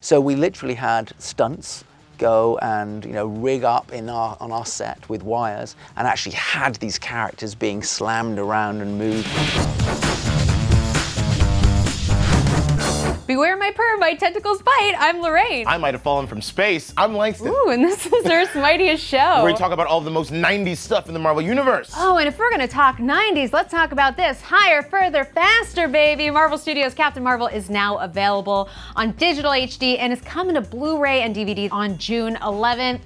So we literally had stunts go and rig up on our set with wires and actually had these characters being slammed around and moved. Beware my purr, my tentacles bite. I'm Lorraine. I might have fallen from space. I'm Langston. Ooh, and this is Earth's Mightiest Show. We're going to talk about all of the most 90s stuff in the Marvel Universe. Oh, and if we're going to talk 90s, let's talk about this. Higher, further, faster, baby. Marvel Studios' Captain Marvel is now available on digital HD and is coming to Blu-ray and DVD on June 11th.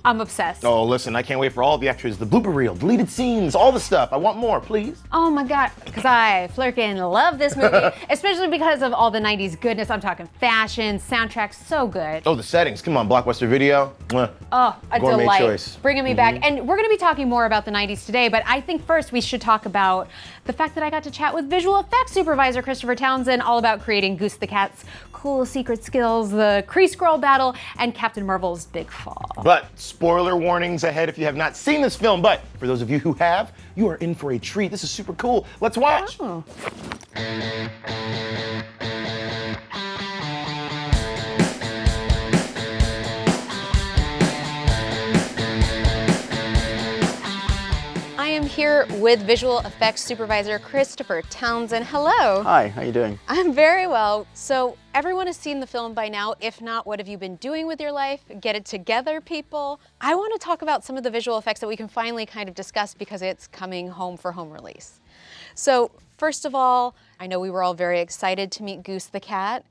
I'm obsessed. Oh, listen, I can't wait for all the extras, the blooper reel, deleted scenes, all the stuff. I want more, please. Oh my God, because I Flerken love this movie, especially because of all the 90s goodness. I'm talking fashion, soundtrack, so good. Oh, the settings, come on, Blockbuster Video. Oh, a Gourmet delight. choice. Bringing me back. And we're gonna be talking more about the 90s today, but I think first we should talk about the fact that I got to chat with visual effects supervisor Christopher Townsend all about creating Goose the Cat's cool secret skills, the Kree-Skrull battle, and Captain Marvel's big fall. But spoiler warnings ahead if you have not seen this film, but for those of you who have, you are in for a treat. This is super cool. Let's watch. Oh. I am here with visual effects supervisor Christopher Townsend. Hello. Hi, how you doing? I'm very well. So everyone has seen the film by now. If not, what have you been doing with your life? Get it together, people. I want to talk about some of the visual effects that we can finally kind of discuss because it's coming home for home release. So first of all, I know we were all very excited to meet Goose the Cat.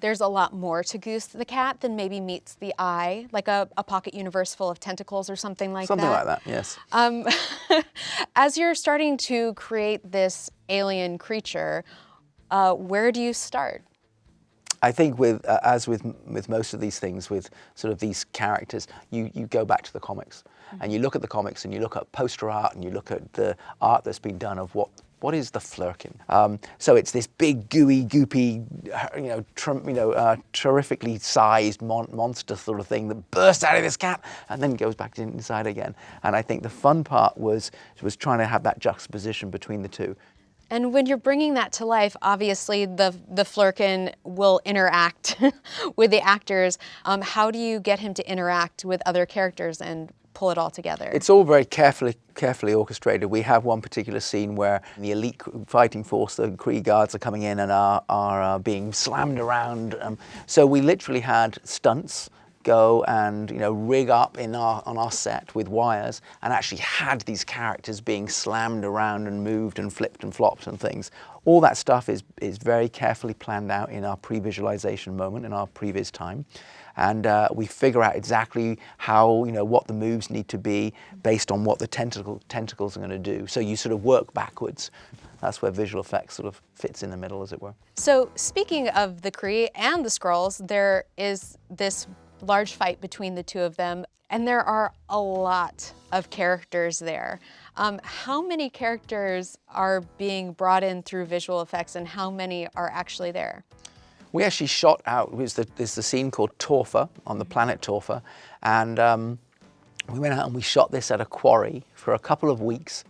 There's a lot more to Goose the Cat than maybe meets the eye, like a pocket universe full of tentacles or something like that. Something like that, yes. As you're starting to create this alien creature, where do you start? I think as with most of these things, with sort of these characters, you go back to the comics. And you look at the comics and you look at poster art and you look at the art that's been done of what is the Flerken? So it's this big, gooey, goopy, terrifically sized monster sort of thing that bursts out of this cat and then goes back inside again. And I think the fun part was trying to have that juxtaposition between the two. And when you're bringing that to life, obviously the Flerken will interact with the actors. How do you get him to interact with other characters and pull it all together? It's all very carefully orchestrated. We have one particular scene where the elite fighting force, the Kree guards, are coming in and are being slammed around. So we literally had stunts go and rig up on our set with wires and actually had these characters being slammed around and moved and flipped and flopped and things. All that stuff is very carefully planned out in our pre-visualization moment, in our previs time. And we figure out exactly how, what the moves need to be based on what the tentacles are going to do. So you sort of work backwards. That's where visual effects sort of fits in the middle, as it were. So speaking of the Kree and the Skrulls, there is this large fight between the two of them, and there are a lot of characters there. How many characters are being brought in through visual effects, and how many are actually there? We actually shot out, there's the scene called Torfa, on the planet Torfa, and we went out and we shot this at a quarry for a couple of weeks.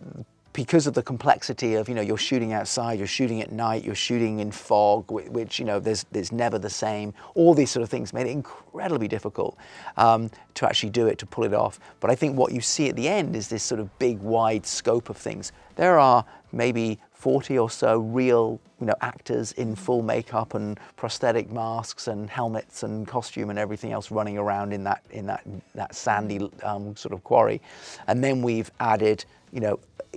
Because of the complexity of, you're shooting outside, you're shooting at night, you're shooting in fog, which, there's never the same. All these sort of things made it incredibly difficult to actually do it, to pull it off. But I think what you see at the end is this sort of big, wide scope of things. There are maybe 40 or so real, actors in full makeup and prosthetic masks and helmets and costume and everything else running around in that sandy sort of quarry. And then we've added,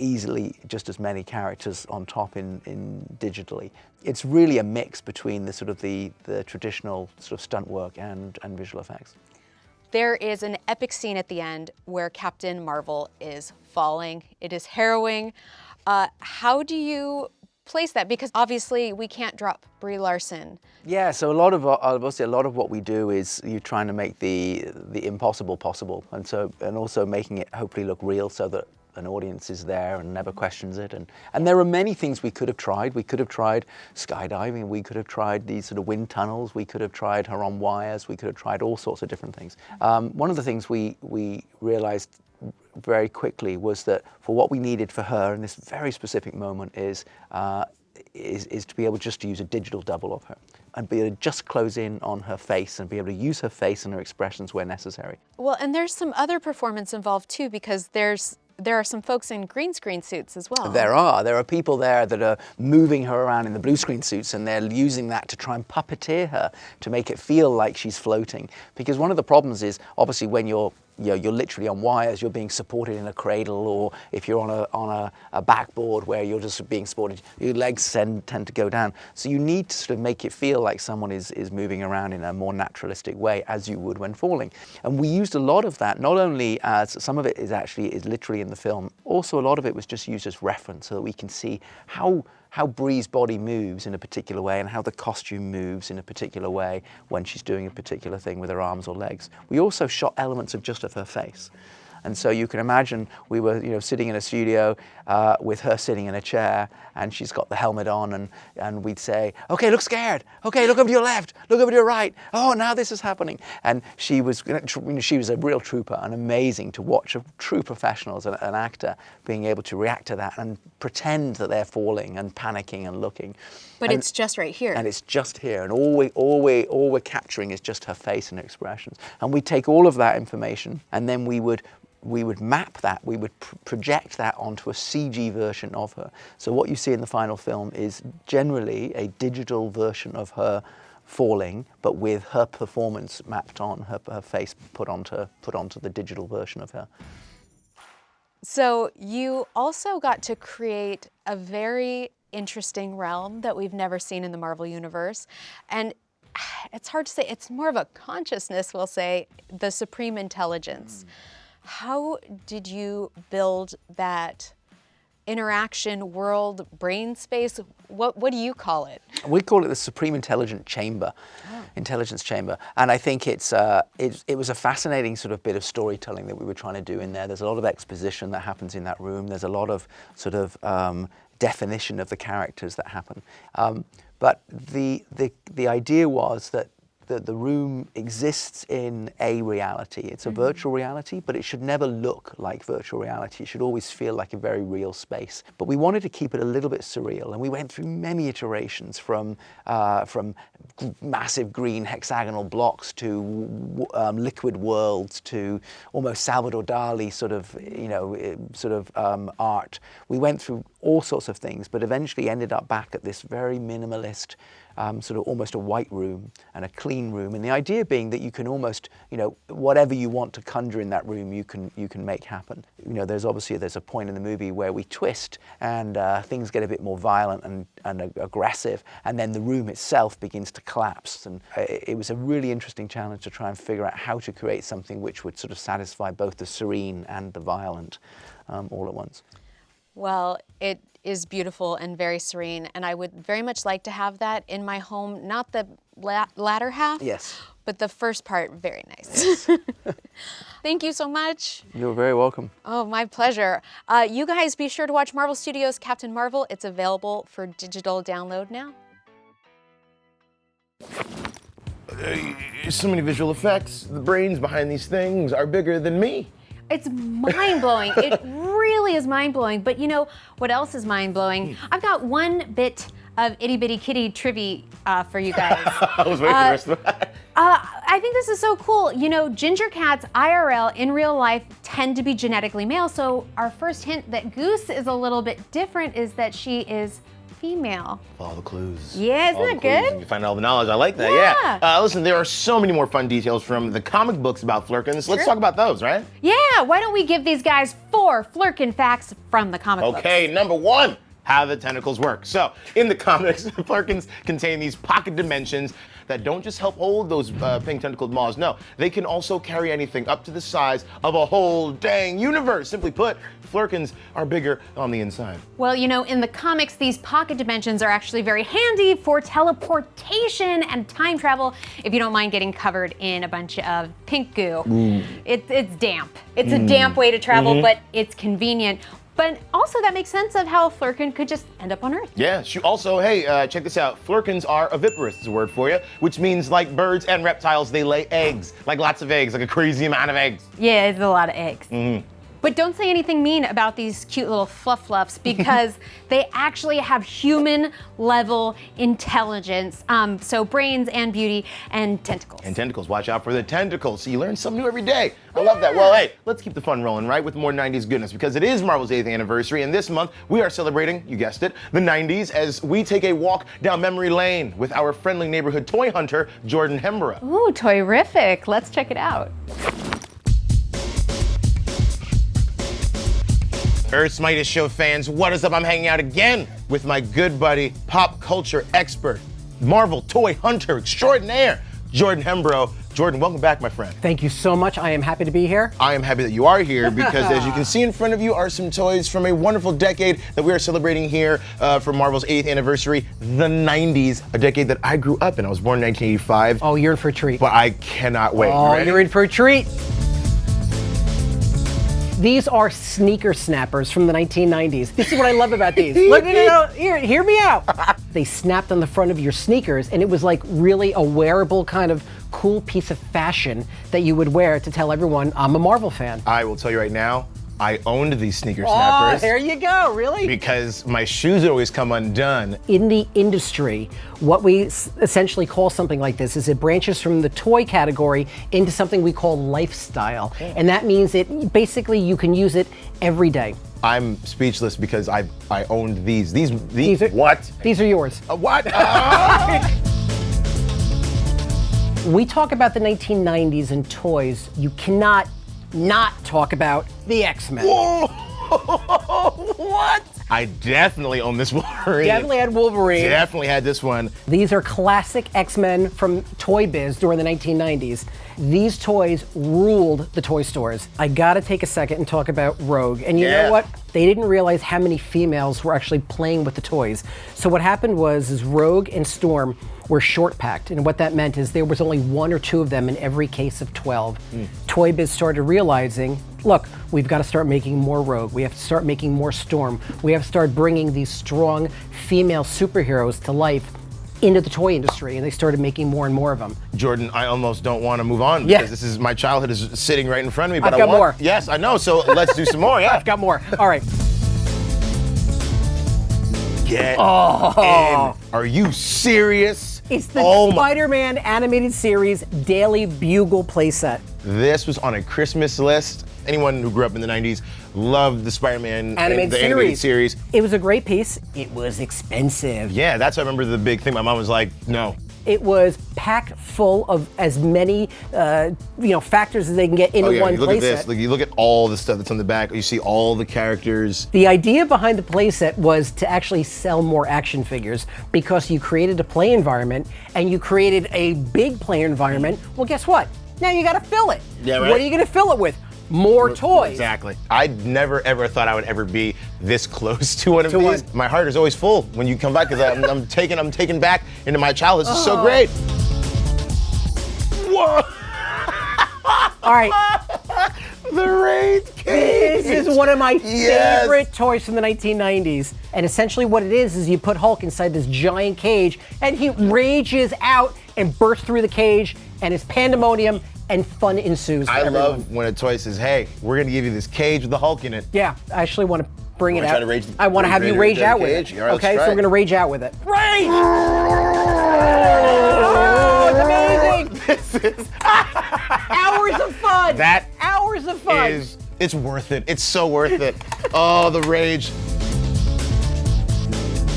easily just as many characters on top in digitally. It's really a mix between the sort of the traditional sort of stunt work and visual effects. There is an epic scene at the end where Captain Marvel is falling. It is harrowing. How do you place that? Because obviously we can't drop Brie Larson. Yeah, so obviously a lot of what we do is you're trying to make the impossible possible, and also making it hopefully look real so that an audience is there and never questions it. And there are many things we could have tried. We could have tried skydiving. We could have tried these sort of wind tunnels. We could have tried her on wires. We could have tried all sorts of different things. One of the things we realized very quickly was that for what we needed for her in this very specific moment is to be able just to use a digital double of her. and be able to just close in on her face and be able to use her face and her expressions where necessary. Well, and there's some other performance involved too, because there are some folks in green screen suits as well. There are people there that are moving her around in the blue screen suits, and they're using that to try and puppeteer her to make it feel like she's floating. Because one of the problems is, obviously, when you're literally on wires, you're being supported in a cradle, or if you're on a backboard where you're just being supported, your legs tend to go down. So you need to sort of make it feel like someone is moving around in a more naturalistic way, as you would when falling. And we used a lot of that, not only as some of it is literally in the film, also a lot of it was just used as reference so that we can see how Bree's body moves in a particular way and how the costume moves in a particular way when she's doing a particular thing with her arms or legs. We also shot elements of just of her face. And so you can imagine we were, sitting in a studio with her sitting in a chair, and she's got the helmet on, and we'd say, "Okay, look scared. Okay, look over to your left. Look over to your right. Oh, now this is happening." And she was a real trooper, and amazing to watch a true professional as an actor being able to react to that and pretend that they're falling and panicking and looking. But it's just right here. And it's just here, and all we're capturing is just her face and her expressions. And we take all of that information, and then we would map that, we would project that onto a CG version of her. So what you see in the final film is generally a digital version of her falling, but with her performance mapped on, her face put onto the digital version of her. So you also got to create a very interesting realm that we've never seen in the Marvel Universe. And it's hard to say, it's more of a consciousness, we'll say, the Supreme Intelligence. How did you build that interaction, world, brain space? What do you call it? We call it the Supreme Intelligence Chamber. And I think it was a fascinating sort of bit of storytelling that we were trying to do in there. There's a lot of exposition that happens in that room. There's a lot of sort of definition of the characters that happen. But the idea was that the room exists in a reality. It's a virtual reality, but it should never look like virtual reality. It should always feel like a very real space. But we wanted to keep it a little bit surreal, and we went through many iterations from massive green hexagonal blocks to liquid worlds to almost Salvador Dali sort of art. We went through all sorts of things, but eventually ended up back at this very minimalist, sort of almost a white room and a clean room. And the idea being that you can almost, whatever you want to conjure in that room, you can make happen. There's a point in the movie where we twist and things get a bit more violent and aggressive, and then the room itself begins to collapse. And it was a really interesting challenge to try and figure out how to create something which would sort of satisfy both the serene and the violent all at once. Well, it is beautiful and very serene, and I would very much like to have that in my home, not the latter half, yes, but the first part, very nice. Yes. Thank you so much. You're very welcome. Oh, my pleasure. You guys be sure to watch Marvel Studios' Captain Marvel. It's available for digital download now. So many visual effects. The brains behind these things are bigger than me. It's mind-blowing. It really is mind-blowing. But you know what else is mind-blowing? I've got one bit of itty-bitty kitty trivia for you guys. I was waiting for the rest of that. I think this is so cool. Ginger cats IRL in real life tend to be genetically male. So our first hint that Goose is a little bit different is that she is female. Follow the clues. Yeah, isn't that good? And you find all the knowledge. I like that, yeah. Listen, there are so many more fun details from the comic books about Flerkens. Let's talk about those, right? Yeah, why don't we give these guys 4 Flerken facts from the comic books? Okay, number 1, how the tentacles work. So, in the comics, Flerkens contain these pocket dimensions that don't just help hold those pink tentacled maws. No, they can also carry anything up to the size of a whole dang universe. Simply put, Flerkens are bigger on the inside. Well, in the comics, these pocket dimensions are actually very handy for teleportation and time travel if you don't mind getting covered in a bunch of pink goo. It's damp. It's a damp way to travel, but it's convenient. But also that makes sense of how a Flerken could just end up on Earth. Yeah, also, hey, check this out. Flerkens are oviparous, is a word for you, which means like birds and reptiles, they lay eggs. Like lots of eggs, like a crazy amount of eggs. Yeah, it's a lot of eggs. But don't say anything mean about these cute little fluffs because they actually have human level intelligence. So brains and beauty and tentacles. And tentacles, watch out for the tentacles. So you learn something new every day. I love that. Well, hey, let's keep the fun rolling, right? With more 90s goodness, because it is Marvel's 8th anniversary, and this month we are celebrating, you guessed it, the 90s as we take a walk down memory lane with our friendly neighborhood toy hunter, Jordan Hembrough. Ooh, toy-rific. Let's check it out. Earth's Mightiest Show fans, what is up? I'm hanging out again with my good buddy, pop culture expert, Marvel toy hunter extraordinaire, Jordan Hembrough. Jordan, welcome back, my friend. Thank you so much. I am happy to be here. I am happy that you are here because as you can see in front of you are some toys from a wonderful decade that we are celebrating here for Marvel's 8th anniversary, the 90s, a decade that I grew up in. I was born in 1985. Oh, you're in for a treat. But I cannot wait. Oh, You ready? you're in for a treat. These are sneaker snappers from the 1990s. This is what I love about these. Look, no, hear me out. They snapped on the front of your sneakers, and it was like really a wearable kind of cool piece of fashion that you would wear to tell everyone, I'm a Marvel fan. I will tell you right now, I owned these sneaker Oh, snappers. there you go, really? Because my shoes would always come undone. In the industry, what we essentially call something like this is it branches from the toy category into something we call lifestyle. And that means that basically you can use it every day. I'm speechless because I owned these. These are, what? These are yours. What? We talk about the 1990s and toys. You cannot not talk about the X-Men. Whoa! What? I definitely own this Wolverine. Definitely had Wolverine. Definitely had this one. These are classic X-Men from Toy Biz during the 1990s. These toys ruled the toy stores. I gotta take a second and talk about Rogue. And you know what? They didn't realize how many females were actually playing with the toys. So what happened was Rogue and Storm were short packed. And what that meant is there was only 1 or 2 of them in every case of 12. Toy Biz started realizing, look, we've got to start making more Rogue. We have to start making more Storm. We have to start bringing these strong female superheroes to life into the toy industry, and they started making more and more of them. Jordan, I almost don't want to move on because this is my childhood is sitting right in front of me. But I've got more. Yes, I know. So let's do some more. Yeah, I've got more. All right. Get in. Are you serious? It's the Spider-Man animated series Daily Bugle playset. This was on a Christmas list. Anyone who grew up in the 90s loved the Spider-Man animated series. It was a great piece. It was expensive. Yeah, that's what I remember the big thing. My mom was like, no. It was packed full of as many factors as they can get into one look playset. At this. Like, you look at all the stuff that's on the back. You see all the characters. The idea behind the playset was to actually sell more action figures because you created a play environment and you created a big play environment. Well, guess what? Now you got to fill it. Yeah, right. What are you going to fill it with? More toys. Exactly. I never ever thought I would ever be this close to one of these. My heart is always full when you come back because I'm taken back into my childhood. This is so great. Whoa! All right. The Raid Cage. This is one of my favorite toys from the 1990s. And essentially what it is you put Hulk inside this giant cage and he rages out and bursts through the cage and it's pandemonium and fun ensues for everyone. Love when a toy says, hey, we're going to give you this cage with the Hulk in it. Yeah, I actually want to bring it out. I want to have you rage out with it. Right, okay, so we're going to rage out with it. Rage! Oh, it's amazing! This is hours of fun! Hours of fun! It's worth it. It's so worth it. Oh, the rage.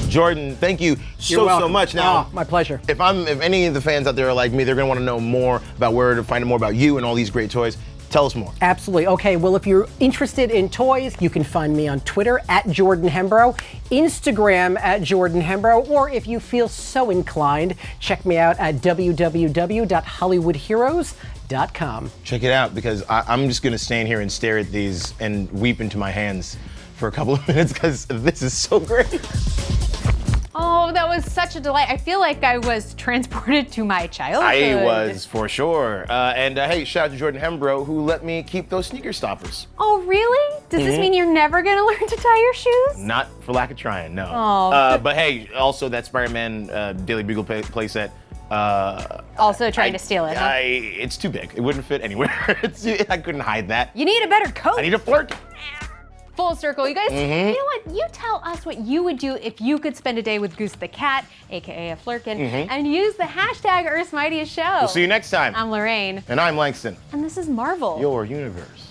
Jordan, thank you so much. Now, my pleasure. If any of the fans out there are like me, they're gonna want to know more about where to find out more about you and all these great toys. Tell us more. Absolutely. Okay, well, if you're interested in toys, you can find me on Twitter at Jordan Hembrough, Instagram at Jordan Hembrough, or if you feel so inclined, check me out at www.hollywoodheroes.com. Check it out because I'm just gonna stand here and stare at these and weep into my hands for a couple of minutes because this is so great. Oh, that was such a delight. I feel like I was transported to my childhood. I was, for sure. And hey, shout out to Jordan Hembrough who let me keep those sneaker stoppers. Oh, really? Does this mean you're never gonna learn to tie your shoes? Not for lack of trying, no. Oh. But hey, also that Spider-Man Daily Bugle playset, Also trying to steal it, huh? It's too big. It wouldn't fit anywhere. I couldn't hide that. You need a better coat. I need a Flerken. Full circle, you guys. You know what? You tell us what you would do if you could spend a day with Goose the Cat, aka a Flerken, and use the hashtag Earth's Mightiest Show. We'll see you next time. I'm Lorraine. And I'm Langston. And this is Marvel. Your universe.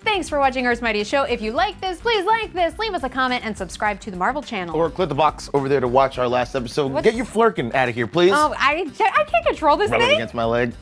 Thanks for watching Earth's Mightiest Show. If you like this, please like this, leave us a comment, and subscribe to the Marvel channel. Or click the box over there to watch our last episode. Get your Flerken out of here, please. Oh, I can't control this Rub it thing. against my leg.